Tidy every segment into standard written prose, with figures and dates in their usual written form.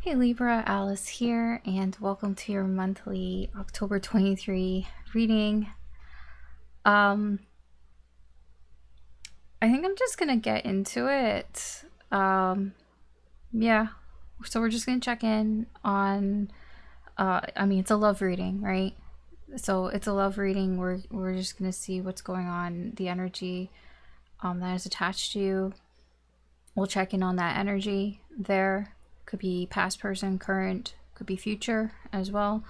Hey Libra, Alice here, and welcome to your monthly October 23 reading. I think I'm just gonna get into it. Yeah, so we're just gonna check in on, it's a love reading, right? So it's a love reading. We're just gonna see what's going on, the energy that is attached to you. We'll check in on that energy there. Could be past person, current, could be future as well.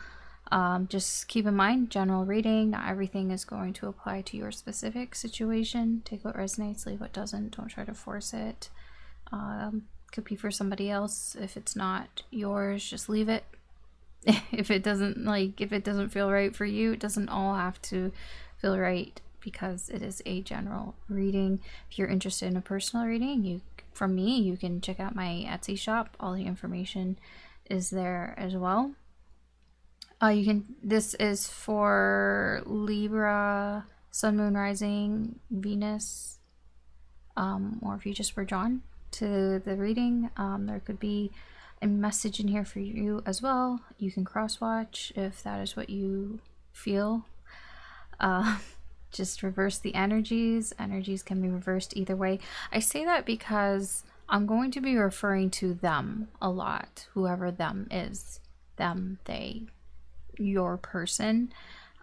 Just keep in mind, general reading, not everything is going to apply to your specific situation. Take what resonates, leave what doesn't. Don't try to force it. Could be for somebody else. If it's not yours, just leave it. If it doesn't feel right for you, it doesn't all have to feel right, because it is a general reading. If you're interested in a personal reading, from me, you can check out my Etsy shop. All the information is there as well. This is for Libra, Sun, Moon, Rising, Venus, or if you just were drawn to the reading, there could be a message in here for you as well. You can cross-watch if that is what you feel. Just reverse the energies. Energies can be reversed either way. I say that because I'm going to be referring to them a lot, whoever them is. Them, they, your person.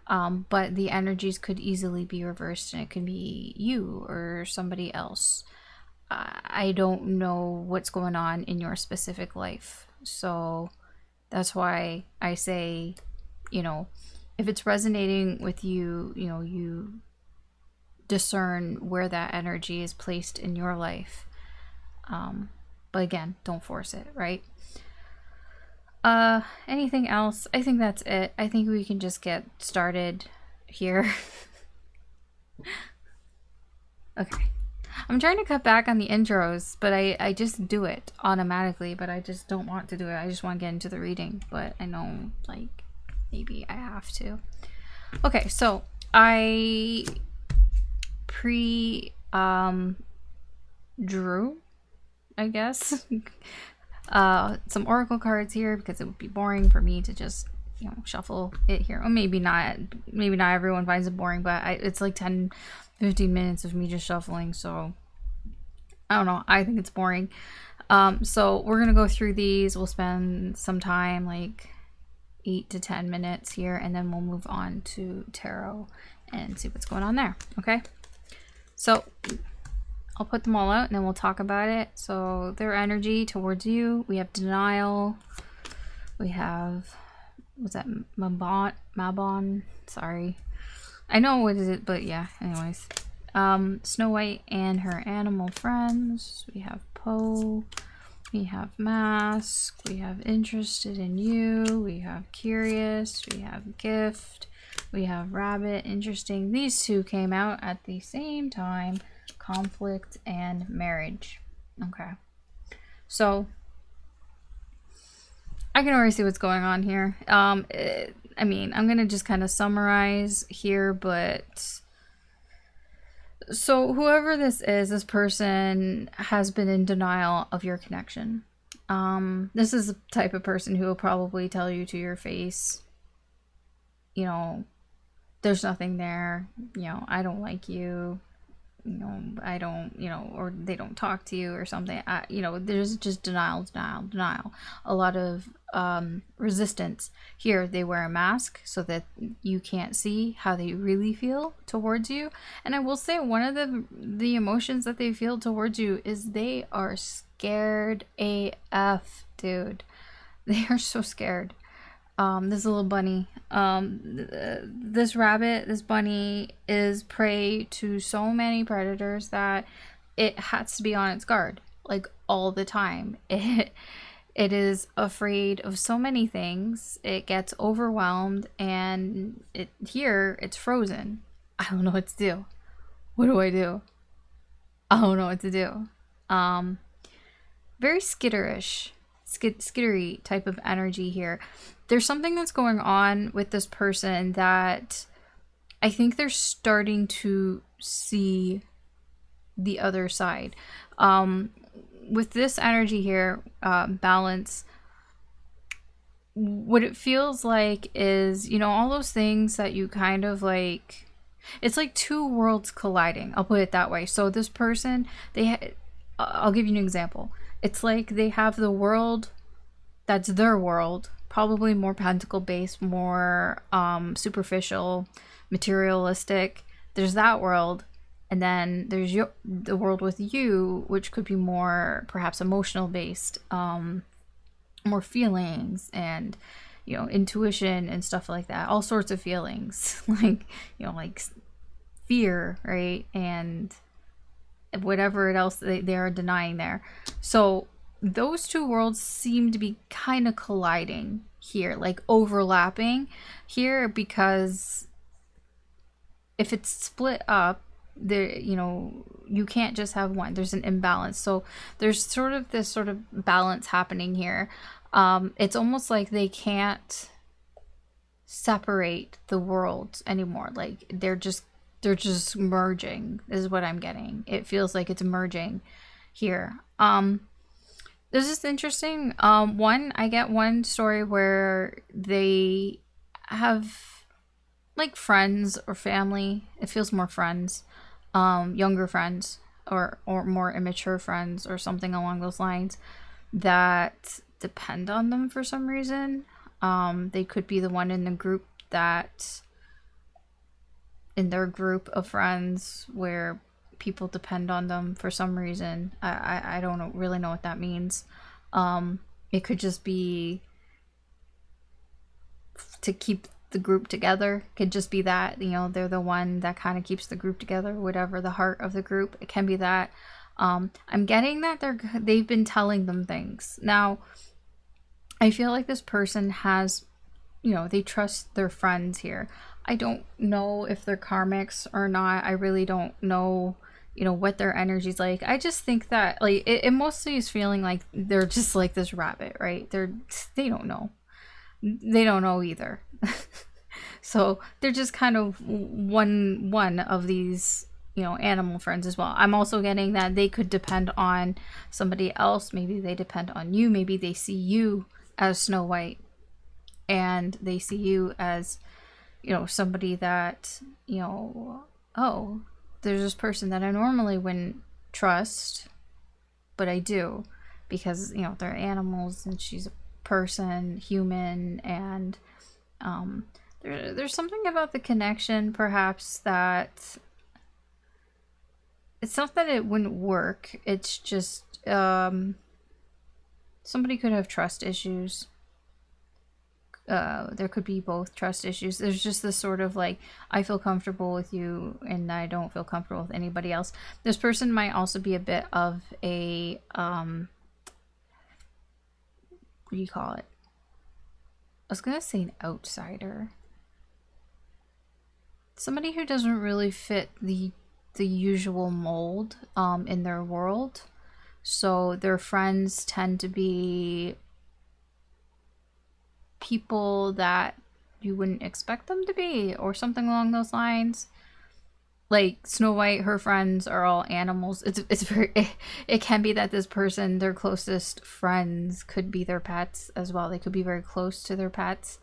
But the energies could easily be reversed, and it could be you or somebody else. I don't know what's going on in your specific life. So that's why I say, if it's resonating with you, you discern where that energy is placed in your life. But again, don't force it, right? Anything else? I think that's it. I think we can just get started here. Okay. I'm trying to cut back on the intros, but I just do it automatically, but I just don't want to do it. I just want to get into the reading, but I know, maybe I have to. Okay, so I drew, I guess, some oracle cards here, because it would be boring for me to just, shuffle it here. Or maybe not everyone finds it boring, but it's like 10-15 minutes of me just shuffling, so I don't know, I think it's boring. So we're gonna go through these. We'll spend some time, like 8 to 10 minutes here, and then we'll move on to tarot and see what's going on there. Okay, so I'll put them all out and then we'll talk about it. So their energy towards you, we have denial, we have, what's that, Mabon, sorry, I know what is it, but yeah, anyways. Snow White and her animal friends, we have Poe, we have Mask, we have Interested in You, we have Curious, we have Gift, we have Rabbit. Interesting, these two came out at the same time. Conflict and Marriage. Okay, so I can already see what's going on here. I'm gonna just kind of summarize here, but so whoever this is, this person has been in denial of your connection. This is the type of person who will probably tell you to your face, there's nothing there, I don't like you, I don't, or they don't talk to you or something. There's just denial. A lot of resistance. Here, they wear a mask so that you can't see how they really feel towards you. And I will say, one of the emotions that they feel towards you is they are scared AF, dude. They are so scared. This little bunny, this rabbit, this bunny is prey to so many predators that it has to be on its guard, like all the time. It is afraid of so many things. It gets overwhelmed, and it's frozen. I don't know what to do. What do I do? I don't know what to do. Very skitterish, skittery type of energy here. There's something that's going on with this person that I think they're starting to see the other side. With this energy here, balance, what it feels like is, you know, all those things that you kind of like, it's like two worlds colliding. I'll put it that way. So this person, I'll give you an example. It's like they have the world that's their world, probably more pentacle based, more superficial, materialistic. There's that world, and then there's the world with you, which could be more perhaps emotional based, more feelings and, you know, intuition and stuff like that. All sorts of feelings, like, you know, like fear, right, and whatever else they are denying there. So those two worlds seem to be kind of colliding here, like overlapping here, because if it's split up, there, you know, you can't just have one. There's an imbalance. So there's sort of this sort of balance happening here. It's almost like they can't separate the worlds anymore. Like they're just merging, is what I'm getting. It feels like it's merging here. This is interesting. I get one story where they have like friends or family. It feels more friends, younger friends, or more immature friends, or something along those lines, that depend on them for some reason. They could be the one in the group that, in their group of friends, where people depend on them for some reason. I don't really know what that means. It could just be to keep the group together. Could just be that, you know, they're the one that kind of keeps the group together, whatever the heart of the group. It can be that. I'm getting that they've been telling them things. Now, I feel like this person has, you know, they trust their friends here. I don't know if they're karmics or not. I really don't know, you know, what their energy's like. I just think that, like, it mostly is feeling like they're just like this rabbit, right? They don't know. They don't know either. So they're just kind of one of these, you know, animal friends as well. I'm also getting that they could depend on somebody else. Maybe they depend on you. Maybe they see you as Snow White, and they see you as, you know, somebody that, you know, oh, there's this person that I normally wouldn't trust, but I do, because, you know, they're animals and she's a person, human, and there's something about the connection, perhaps, that it's not that it wouldn't work. It's just somebody could have trust issues. There could be both trust issues. There's just this sort of like, I feel comfortable with you and I don't feel comfortable with anybody else. This person might also be a bit of a what do you call it? I was gonna say an outsider. Somebody who doesn't really fit the usual mold in their world. So their friends tend to be people that you wouldn't expect them to be, or something along those lines. Like Snow White, her friends are all animals. It's very, it can be that this person, their closest friends could be their pets as well. They could be very close to their pets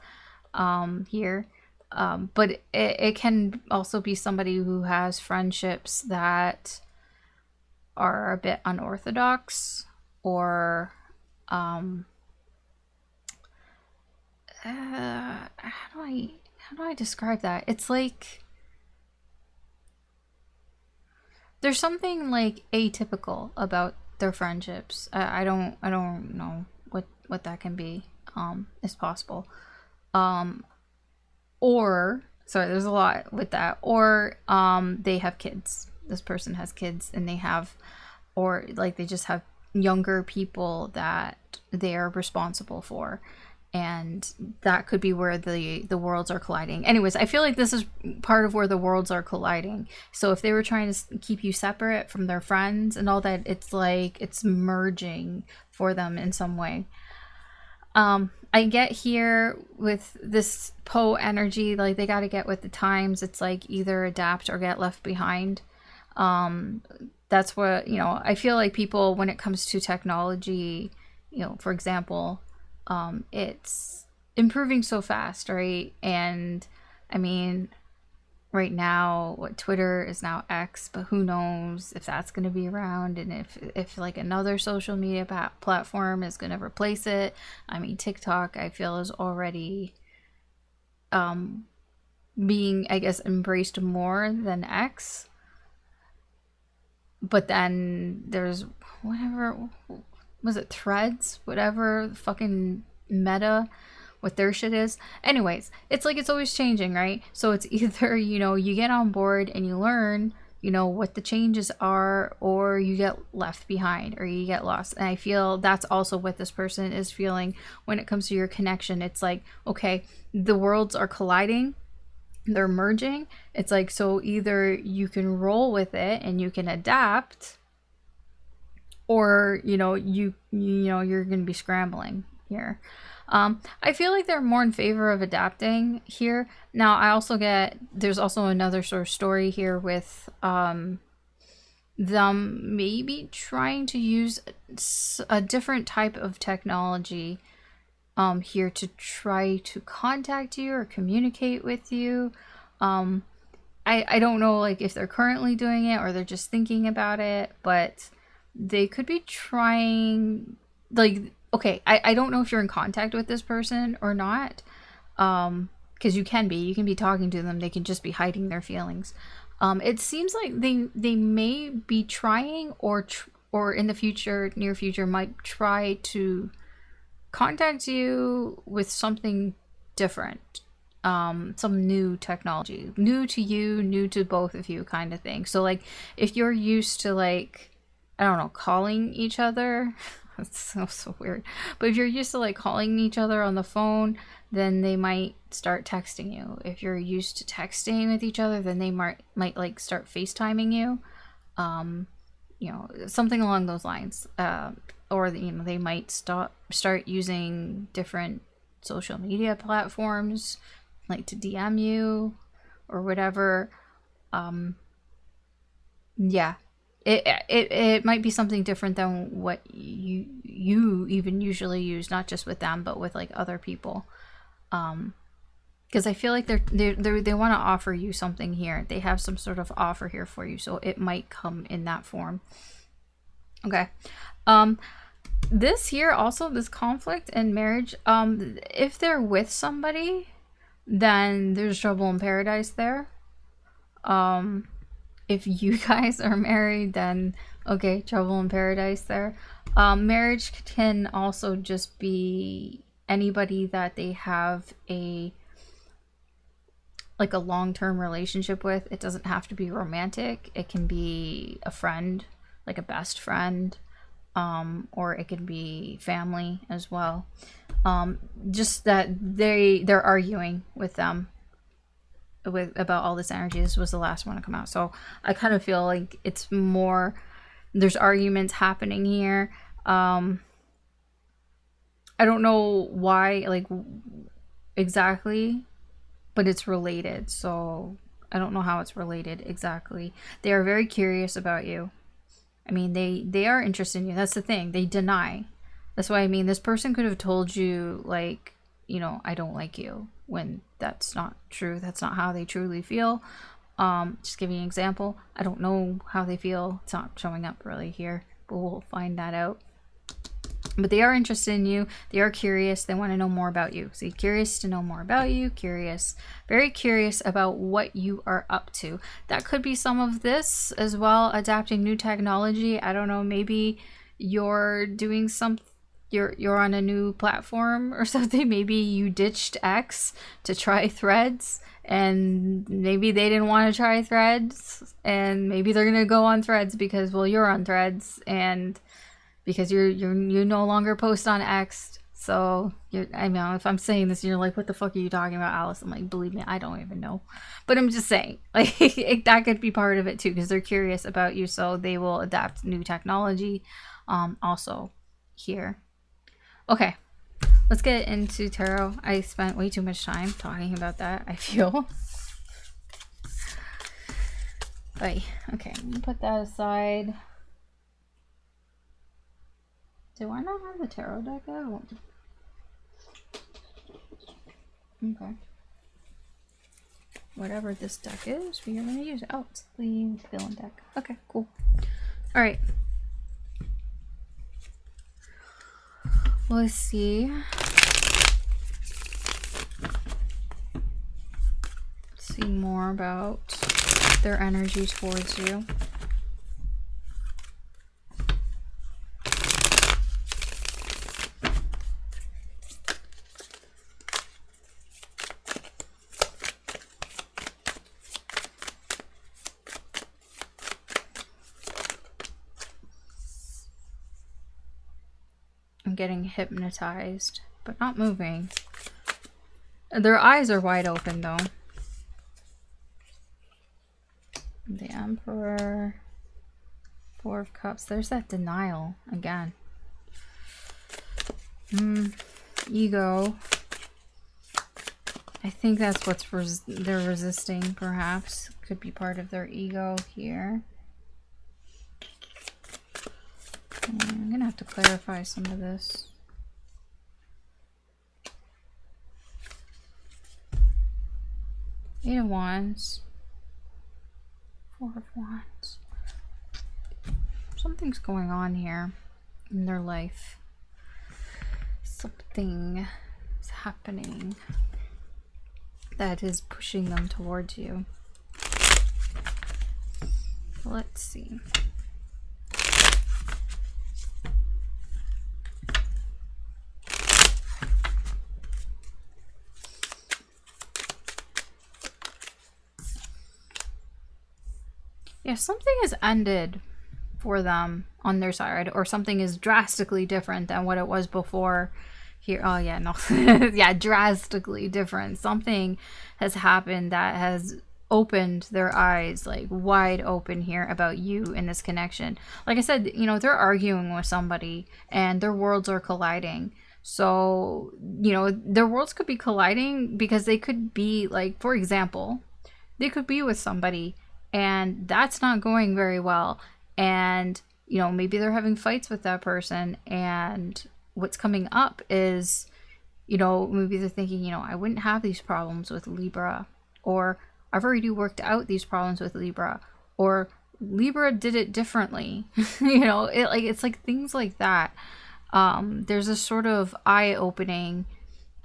here. But it can also be somebody who has friendships that are a bit unorthodox, or how do I describe that? It's like there's something like atypical about their friendships. I don't know what that can be. Is possible. Or sorry, there's a lot with that. Or they have kids. This person has kids, and they have, or like they just have younger people that they are responsible for, and that could be where the worlds are colliding. Anyways, I feel like this is part of where the worlds are colliding. So if they were trying to keep you separate from their friends and all that, it's like it's merging for them in some way. I get here with this Poe energy, like they got to get with the times. It's like either adapt or get left behind. That's what, you know, I feel like people, when it comes to technology, you know, for example, it's improving so fast, right? And I mean, right now, what, Twitter is now X, but who knows if that's going to be around, and if like another social media platform is going to replace it. I mean, TikTok, I feel, is already being, I guess, embraced more than X. But then there's whatever, was it Threads, whatever fucking Meta, what their shit is. Anyways, it's like it's always changing, right? So it's either, you know, you get on board and you learn, you know, what the changes are, or you get left behind or you get lost. And I feel that's also what this person is feeling when it comes to your connection. It's like, okay, the worlds are colliding, they're merging. It's like, so either you can roll with it and you can adapt, or you know, you're gonna be scrambling here. I feel like they're more in favor of adapting here. Now, I also get, there's also another sort of story here with them maybe trying to use a different type of technology here to try to contact you or communicate with you. I don't know, like, if they're currently doing it or they're just thinking about it, but they could be trying, like, okay, I don't know if you're in contact with this person or not, because you can be talking to them, they can just be hiding their feelings. It seems like they may be trying, or in the future, near future, might try to contact you with something different, some new technology, new to you, new to both of you, kind of thing. So like, if you're used to, like, I don't know, calling each other, that's so weird, but if you're used to like calling each other on the phone, then they might start texting you. If you're used to texting with each other, then they might like start FaceTiming you, you know, something along those lines. Or you know, they might start using different social media platforms, like to DM you or whatever. Yeah, it might be something different than what you even usually use, not just with them, but with like other people. Because I feel like they want to offer you something here. They have some sort of offer here for you, so it might come in that form. Okay. This here also, this conflict in marriage, if they're with somebody, then there's trouble in paradise there. If you guys are married, then okay, trouble in paradise there. Marriage can also just be anybody that they have a long-term relationship with. It doesn't have to be romantic. It can be a friend, like a best friend, or it can be family as well. Just that they're arguing with them about all this energy. This was the last one to come out, so I kind of feel like it's more, there's arguments happening here. I don't know why, like, exactly, but it's related, so I don't know how it's related exactly. They are very curious about you. I mean, they are interested in you. That's the thing. They deny. That's why, I mean, this person could have told you, like, you know, I don't like you, when that's not true. That's not how they truly feel. Just giving an example. I don't know how they feel. It's not showing up really here, but we'll find that out. But they are interested in you. They are curious. They want to know more about you. So curious to know more about you. Curious. Very curious about what you are up to. That could be some of this as well. Adapting new technology. I don't know. Maybe you're doing something. You're on a new platform or something. Maybe you ditched X to try Threads, and maybe they didn't want to try Threads, and maybe they're gonna go on Threads because, well, you're on Threads, and because you no longer post on X. So I know if I'm saying this and you're like, what the fuck are you talking about, Alice? I'm like, believe me, I don't even know. But I'm just saying, like, that could be part of it too, because they're curious about you, so they will adapt new technology also here. Okay, let's get into tarot. I spent way too much time talking about that, I feel. Okay, I'm gonna put that aside. Do I not have the tarot deck out? Okay. Whatever this deck is, we are going to use it. Oh, it's the villain deck. Okay, cool. Alright. Let's see. See more about their energy towards you. I'm getting hypnotized, but not moving. Their eyes are wide open though. The Emperor, Four of Cups. There's that denial again. Ego. I think that's what's they're resisting, perhaps. Could be part of their ego here. I'm gonna have to clarify some of this. Eight of Wands. Four of Wands. Something's going on here in their life. Something is happening that is pushing them towards you. Let's see. Yeah, something has ended for them on their side, or something is drastically different than what it was before here. Oh yeah, no. Yeah, drastically different. Something has happened that has opened their eyes, like wide open here, about you in this connection. Like I said, you know, they're arguing with somebody and their worlds are colliding. So, you know, their worlds could be colliding because they could be, like, for example, they could be with somebody and that's not going very well, and you know, maybe they're having fights with that person, and what's coming up is, you know, maybe they're thinking, you know, I wouldn't have these problems with Libra, or I've already worked out these problems with Libra, or Libra did it differently. You know, it's like things like that. There's a sort of eye-opening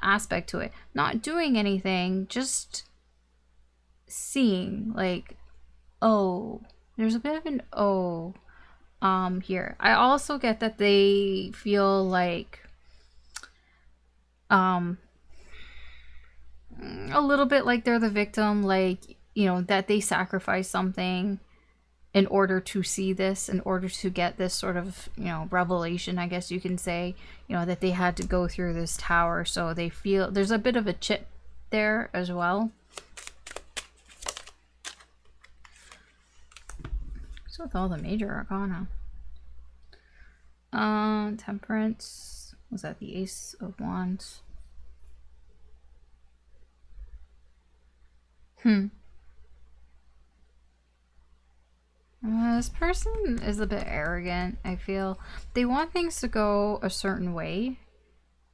aspect to it. Not doing anything, just seeing, like, oh, there's a bit of an oh here. I also get that they feel like a little bit like they're the victim, like, you know, that they sacrifice something in order to see this, in order to get this sort of, you know, revelation, I guess you can say, you know, that they had to go through this tower. So they feel there's a bit of a chip there as well. So with all the major arcana. Temperance. Was that the Ace of Wands? This person is a bit arrogant, I feel. They want things to go a certain way,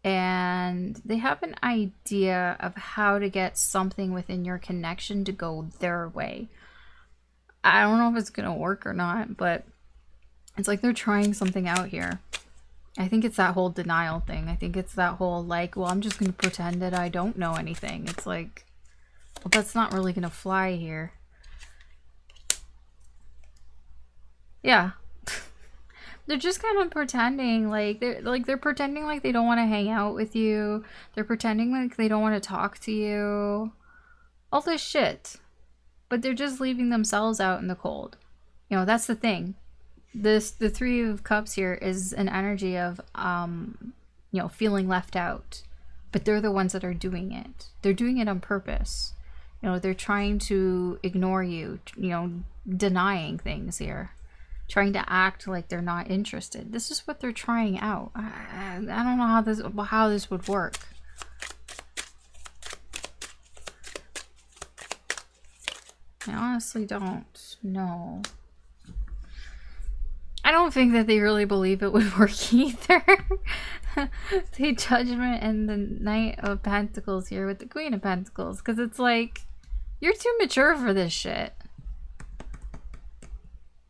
and they have an idea of how to get something within your connection to go their way. I don't know if it's gonna work or not, but it's like they're trying something out here. I think it's that whole denial thing. I think it's that whole, like, well, I'm just gonna pretend that I don't know anything. It's like, well, that's not really gonna fly here. Yeah. They're just kind of pretending, like they're pretending like they don't want to hang out with you. They're pretending like they don't want to talk to you. All this shit. But they're just leaving themselves out in the cold. You know, that's the thing. The Three of Cups here is an energy of you know, feeling left out. But they're the ones that are doing it. They're doing it on purpose. You know, they're trying to ignore you, you know, denying things here. Trying to act like they're not interested. This is what they're trying out. I don't know how this would work. I honestly don't know. I don't think that they really believe it would work either. the judgment and the Knight of Pentacles here with the Queen of Pentacles, because it's like, you're too mature for this shit.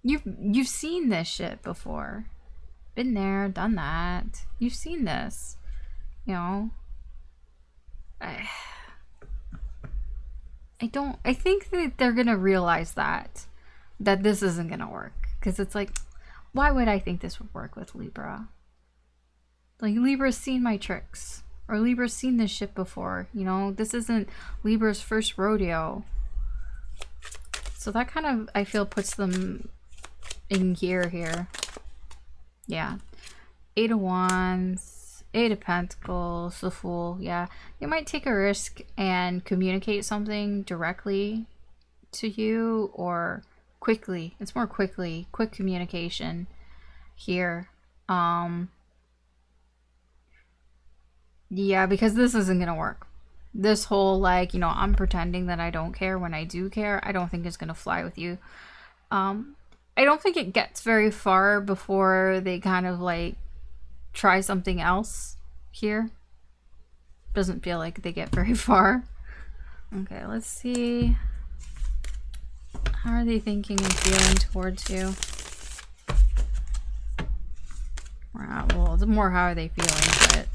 You've seen this shit before. Been there, done that. You've seen this. You know. I think that they're gonna realize that this isn't gonna work. Because it's like, why would I think this would work with Libra? Like, Libra's seen my tricks. Or Libra's seen this shit before. You know, this isn't Libra's first rodeo. So that kind of, I feel, puts them in gear here. Yeah. 8 of Wands, 8 of Pentacles, the Fool. Yeah. They might take a risk and communicate something directly to you, or quickly. It's more quick communication here. Yeah, because this isn't gonna work. This whole, like, you know, I'm pretending that I don't care when I do care, I don't think it's gonna fly with you. I don't think it gets very far before they kind of like try something else here. Doesn't feel like they get very far. Okay, let's see. How are they thinking and feeling towards you? Well, it's more how are they feeling, but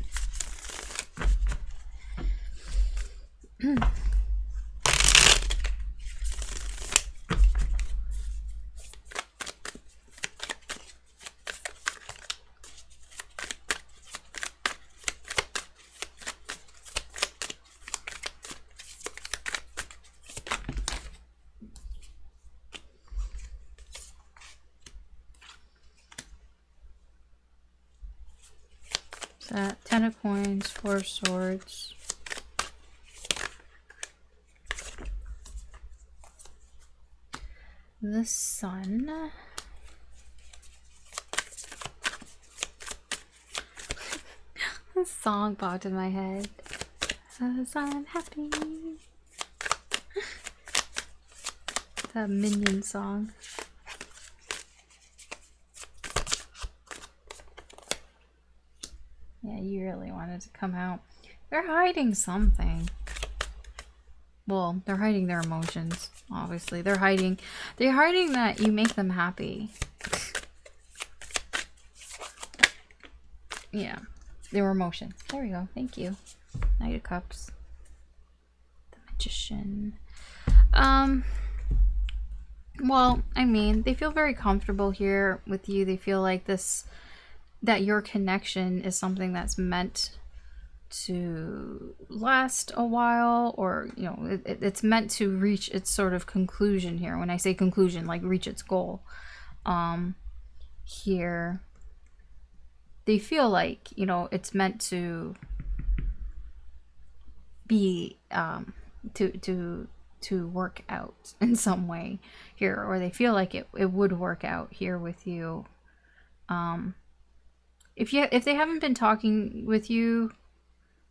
that 10 of Coins, 4 of Swords. The Sun. A song popped in my head. Cause I'm happy. That Minion song. Yeah, you really wanted to come out. They're hiding something. Well, they're hiding their emotions, obviously. They're hiding that you make them happy. Yeah, their emotions. There we go. Thank you. Knight of Cups. The Magician. Well, I mean, they feel very comfortable here with you. They feel like that your connection is something that's meant to last a while, or, you know, it's meant to reach its sort of conclusion here. When I say conclusion, like reach its goal. Here they feel like, you know, it's meant to be to work out in some way here, or they feel like it would work out here with you. If they haven't been talking with you,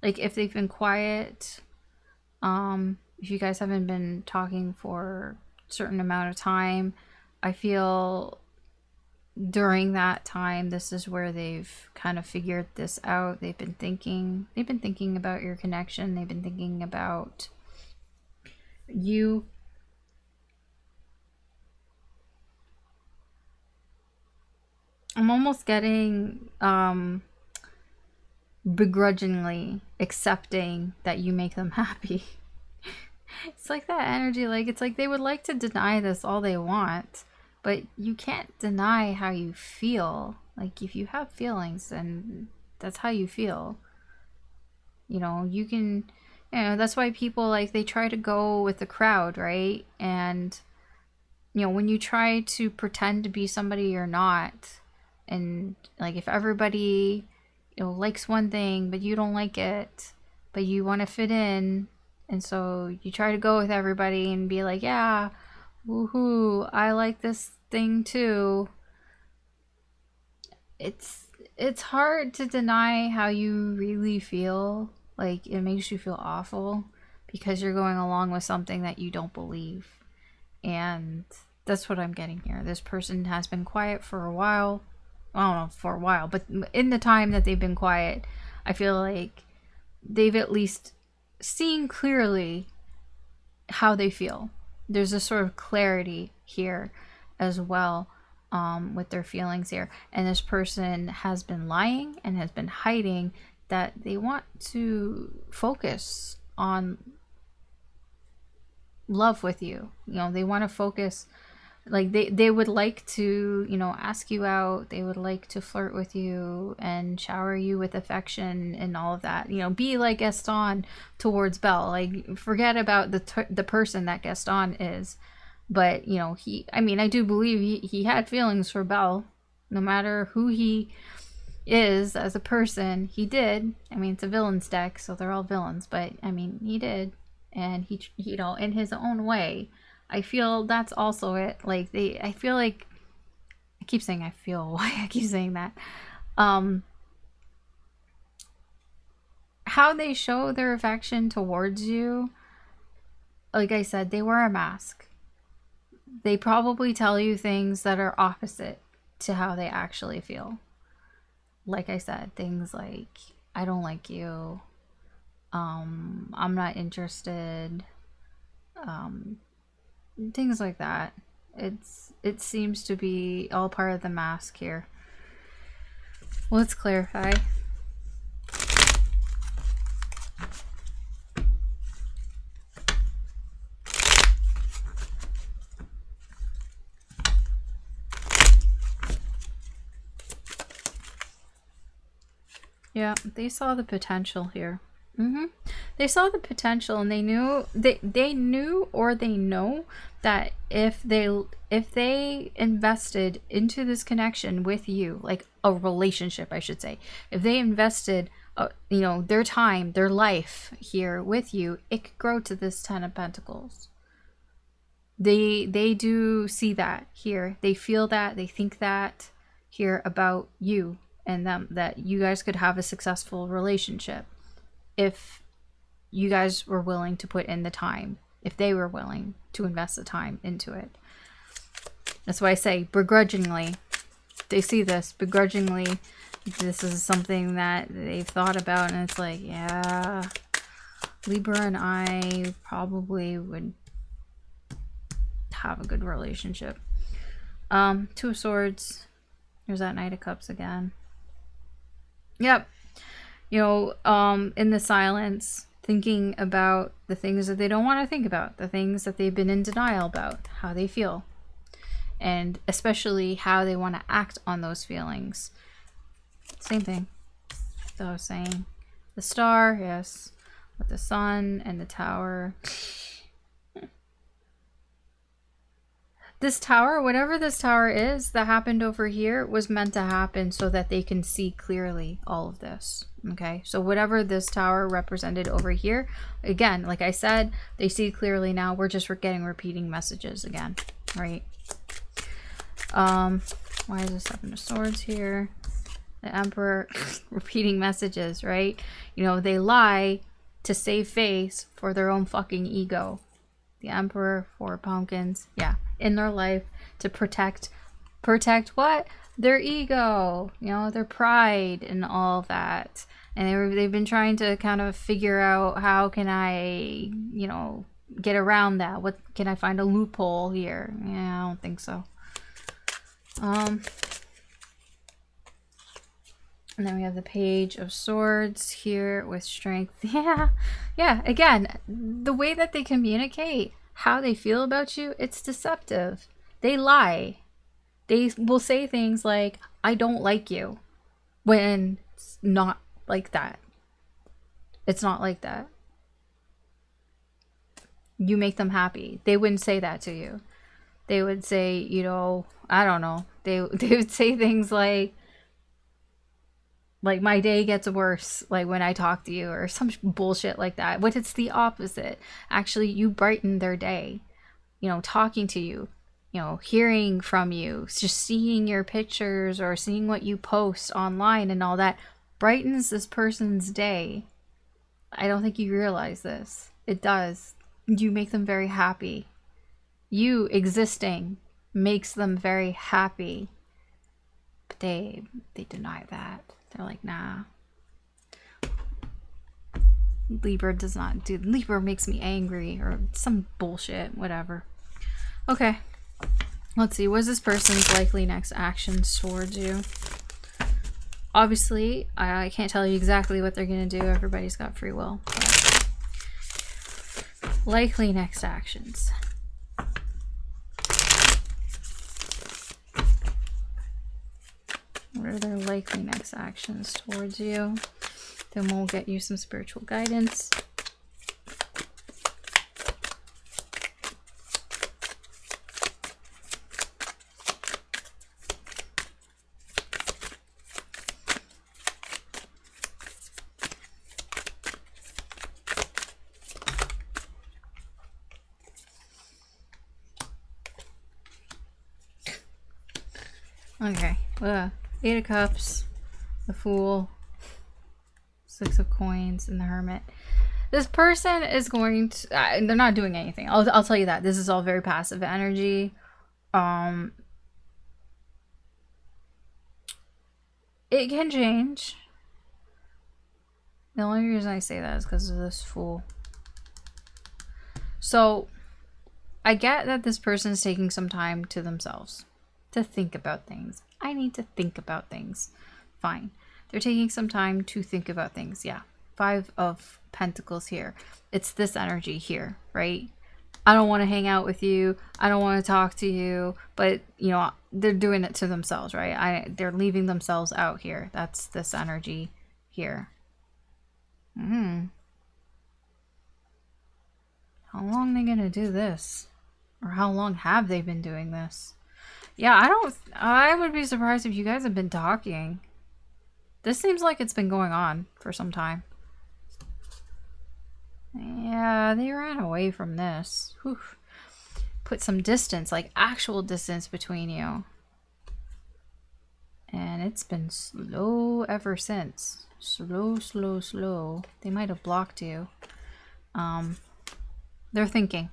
like if they've been quiet, if you guys haven't been talking for a certain amount of time, I feel during that time, this is where they've kind of figured this out. They've been thinking about your connection. They've been thinking about you. I'm almost getting begrudgingly accepting that you make them happy. It's like that energy, like it's like they would like to deny this all they want, but you can't deny how you feel. Like if you have feelings, then that's how you feel. You know, you can, you know, that's why people, like, they try to go with the crowd, right? And, you know, when you try to pretend to be somebody you're not, and like if everybody, you know, likes one thing but you don't like it, but you want to fit in, and so you try to go with everybody and be like, yeah, woohoo, I like this thing too. It's hard to deny how you really feel. Like, it makes you feel awful because you're going along with something that you don't believe. And that's what I'm getting here. This person has been quiet for a while. I don't know, for a while, but in the time that they've been quiet, I feel like they've at least seen clearly how they feel. There's a sort of clarity here as well, with their feelings here. And this person has been lying and has been hiding that they want to focus on love with you. You know, they want to focus, like they would like to, you know, ask you out. They would like to flirt with you and shower you with affection and all of that. You know, be like Gaston towards Belle. Like, forget about the person that Gaston is. But, you know, I mean, I do believe he had feelings for Belle. No matter who he is as a person, he did. I mean, it's a villains deck, so they're all villains. But, I mean, he did. And he, you know, in his own way. I feel that's also it. Like, I feel like, I keep saying I feel, why I keep saying that. How they show their affection towards you, like I said, they wear a mask. They probably tell you things that are opposite to how they actually feel. Like I said, things like, I don't like you. I'm not interested. Things like that. It seems to be all part of the mask here. Let's clarify. Yeah, they saw the potential here. They saw the potential, and they knew they knew, or they know that if they invested into this connection with you, like a relationship, I should say, if they invested, you know, their time, their life here with you, it could grow to this 10 of Pentacles. They do see that here. They feel that. They think that here about you and them, that you guys could have a successful relationship if you guys were willing to put in the time, if they were willing to invest the time into it. That's why I say begrudgingly. They see this begrudgingly. This is something that they've thought about, and it's like, yeah, Libra and I probably would have a good relationship. Two of Swords. There's that Knight of Cups again. Yep. You know, in the silence, thinking about the things that they don't want to think about, the things that they've been in denial about, how they feel, and especially how they want to act on those feelings. Same thing that I was saying. The Star, yes, with the Sun and the Tower. This tower, whatever this tower is that happened over here, was meant to happen so that they can see clearly all of this. Okay, so whatever this tower represented over here, again, like I said, they see clearly now. We're just getting repeating messages again, right? Why is the Seven of Swords here? The Emperor, repeating messages, right? You know, they lie to save face for their own fucking ego. The Emperor, 4 pumpkins, yeah, in their life to protect what? Their ego, you know, their pride and all that. And they've been trying to kind of figure out, how can I, you know, get around that? What can I find a loophole here? Yeah, I don't think so. And then we have the Page of Swords here with strength. Yeah, again, the way that they communicate how they feel about you, it's deceptive. They lie. They will say things like, I don't like you, when it's not like that. It's not like that. You make them happy. They wouldn't say that to you. They would say, you know, I don't know. They would say things like my day gets worse, like when I talk to you, or some bullshit like that. But it's the opposite. Actually, you brighten their day. You know, talking to you, you know, hearing from you, just seeing your pictures or seeing what you post online and all that brightens this person's day. I don't think you realize this. It does. You make them very happy. You existing makes them very happy. But they deny that. They're like, nah. Libra does not do. Libra makes me angry or some bullshit. Whatever. Okay. Let's see. What is this person's likely next actions towards you? Obviously, I can't tell you exactly what they're going to do. Everybody's got free will. But likely next actions. What are their likely next actions towards you? Then we'll get you some spiritual guidance. Okay. 8 of Cups, the Fool, 6 of Coins, and the Hermit. This person is going to... they're not doing anything. I'll tell you that. This is all very passive energy. It can change. The only reason I say that is because of this Fool. So, I get that this person is taking some time to themselves to think about things. I need to think about things. Fine. They're taking some time to think about things. Yeah. 5 of Pentacles here. It's this energy here, right? I don't want to hang out with you. I don't want to talk to you. But, you know, they're doing it to themselves, right? They're leaving themselves out here. That's this energy here. How long are they going to do this? Or how long have they been doing this? Yeah, I would be surprised if you guys have been talking. This seems like it's been going on for some time. Yeah, they ran away from this. Whew. Put some distance, like actual distance between you. And it's been slow ever since. Slow, slow, slow. They might have blocked you. They're thinking.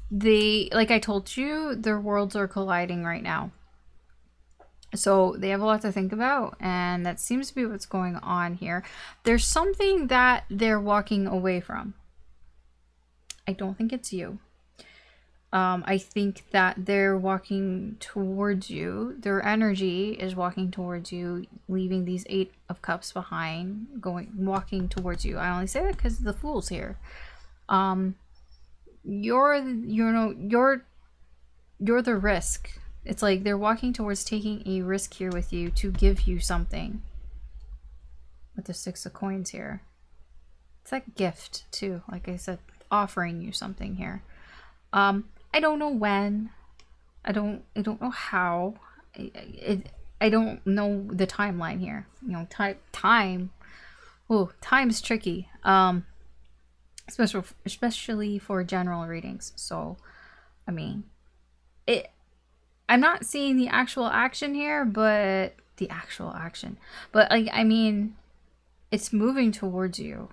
Like I told you, their worlds are colliding right now. So they have a lot to think about, and that seems to be what's going on here. There's something that they're walking away from. I don't think it's you. I think that they're walking towards you. Their energy is walking towards you, leaving these 8 of Cups behind, walking towards you. I only say that because the Fool's here. You're the risk. It's like they're walking towards taking a risk here with you to give you something. With the 6 of Coins here. It's like gift too. Like I said, offering you something here. I don't know when. I don't know how. I don't know the timeline here. You know, time. Oh, time's tricky. Especially for general readings. So, I mean, I'm not seeing the actual action here, but like, I mean, it's moving towards you,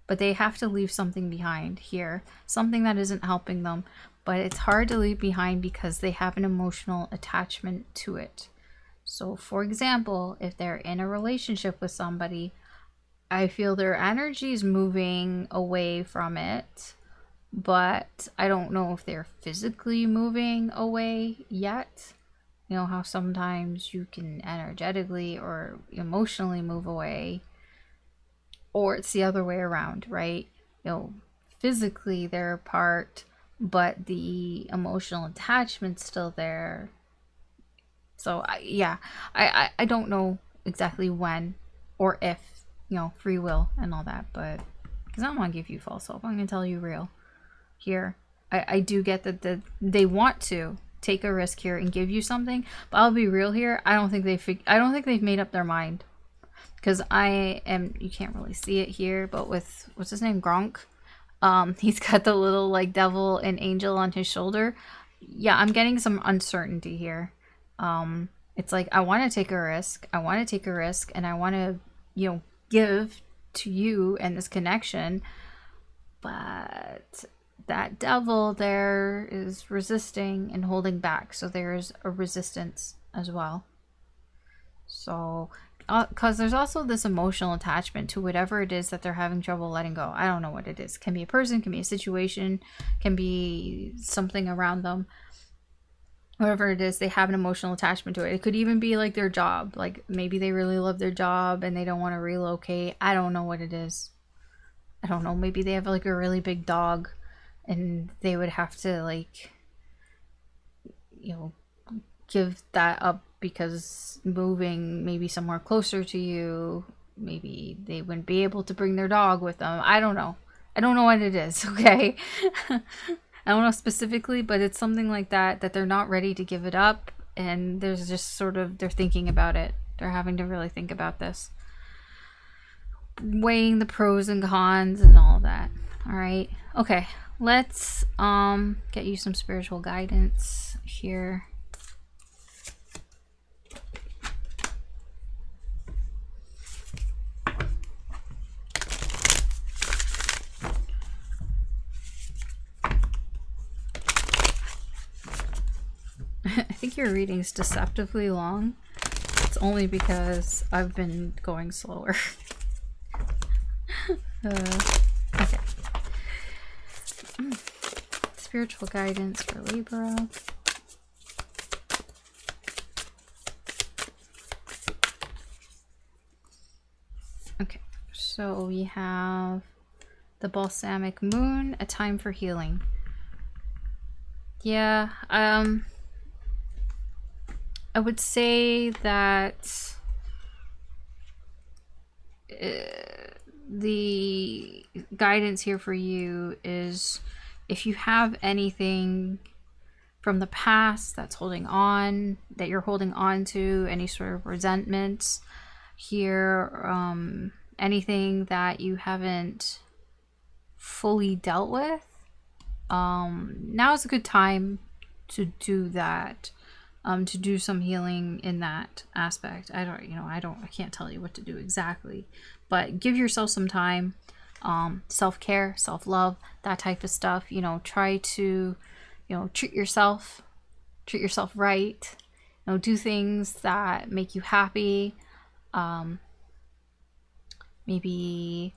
but they have to leave something behind here, something that isn't helping them, but it's hard to leave behind because they have an emotional attachment to it. So, for example, if they're in a relationship with somebody, I feel their energy is moving away from it, but I don't know if they're physically moving away yet. You know how sometimes you can energetically or emotionally move away, or it's the other way around, right? You know, physically they're apart, but the emotional attachment's still there. So I don't know exactly when or if, you know, free will and all that, but because I don't want to give you false hope, I'm going to tell you real here. I do get that they want to take a risk here and give you something, but I'll be real here. I don't think they've made up their mind, because you can't really see it here, but with, what's his name, Gronk, he's got the little like devil and angel on his shoulder. Yeah, I'm getting some uncertainty here. It's like, I want to take a risk, and I want to, you know, give to you and this connection, but that devil there is resisting and holding back, so there's a resistance as well. So, because there's also this emotional attachment to whatever it is that they're having trouble letting go. I don't know what it is. Can be a person, can be a situation, can be something around them. Whatever it is, they have an emotional attachment to it. It could even be like their job. Like maybe they really love their job and they don't want to relocate. I don't know what it is. I don't know. Maybe they have like a really big dog and they would have to like, you know, give that up because moving maybe somewhere closer to you, maybe they wouldn't be able to bring their dog with them. I don't know. I don't know what it is, okay? I don't know specifically, but it's something like that, that they're not ready to give it up, and there's just sort of, they're thinking about it. They're having to really think about this. Weighing the pros and cons and all of that. All right. Okay. Let's get you some spiritual guidance here. I think your reading's deceptively long. It's only because I've been going slower. Okay. Spiritual guidance for Libra. Okay, so we have the balsamic moon, a time for healing. Yeah, I would say that the guidance here for you is if you have anything from the past that's holding on, that you're holding on to, any sort of resentments here, anything that you haven't fully dealt with, now is a good time to do that. To do some healing in that aspect. I can't tell you what to do exactly, but give yourself some time. Self-care, self-love, that type of stuff. Try to, treat yourself right. Do things that make you happy. Maybe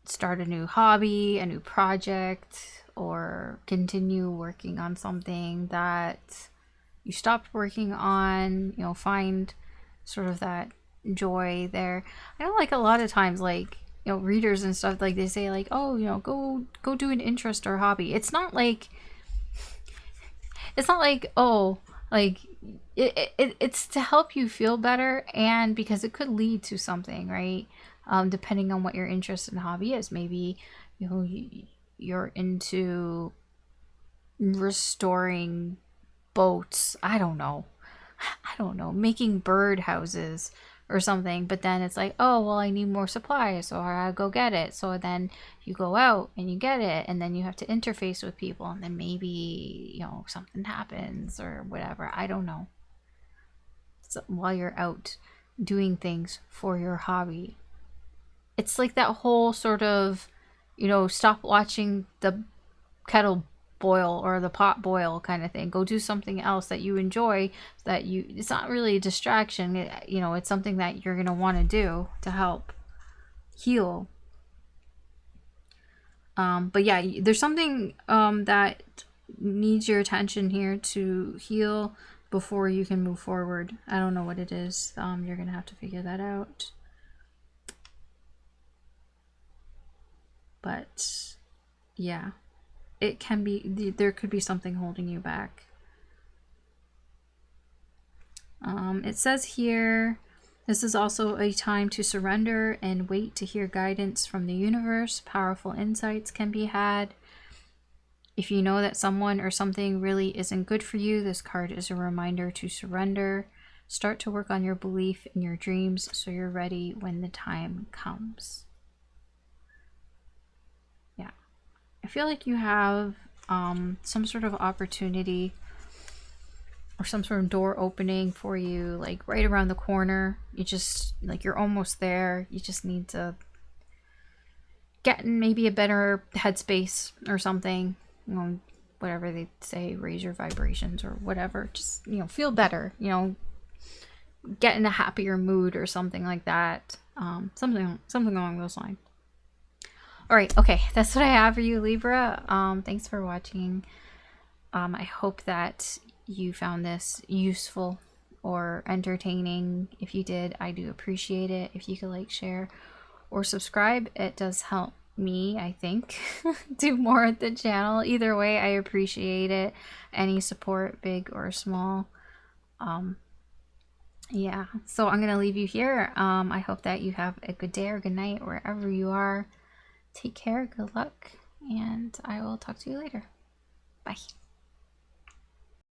start a new hobby, a new project, or continue working on something that you stopped working on. Find sort of that joy there. I know, like, a lot of times, like, readers and stuff, like, they say, like, oh, go do an interest or hobby. It's not like oh, like, it's to help you feel better, and because it could lead to something, right? Depending on what your interest and hobby is. Maybe you're into restoring boats. I don't know, making bird houses or something, but then it's like, oh, well, I need more supplies, so I gotta go get it. So then you go out and you get it, and then you have to interface with people, and then maybe something happens or whatever. I don't know. So while you're out doing things for your hobby, it's like that whole sort of stop watching the kettle boil or the pot boil kind of thing. Go do something else that you enjoy, it's not really a distraction. It's something that you're going to want to do to help heal. But yeah, there's something that needs your attention here to heal before you can move forward. I don't know what it is. You're going to have to figure that out. But yeah, it can be, there could be something holding you back. It says here, this is also a time to surrender and wait to hear guidance from the universe. Powerful insights can be had. If you know that someone or something really isn't good for you, this card is a reminder to surrender. Start to work on your belief in your dreams so you're ready when the time comes. I feel like you have some sort of opportunity or some sort of door opening for you, like right around the corner. You just, like, you're almost there. You just need to get in maybe a better headspace or something. Whatever they say, raise your vibrations or whatever. Just, feel better. get in a happier mood or something like that. Something along those lines. All right, okay, that's what I have for you, Libra. Thanks for watching. I hope that you found this useful or entertaining. If you did, I do appreciate it. If you could like, share, or subscribe, it does help me, I think, do more at the channel. Either way, I appreciate it. Any support, big or small. Yeah, so I'm gonna leave you here. I hope that you have a good day or good night wherever you are. Take care, good luck, and I will talk to you later. Bye.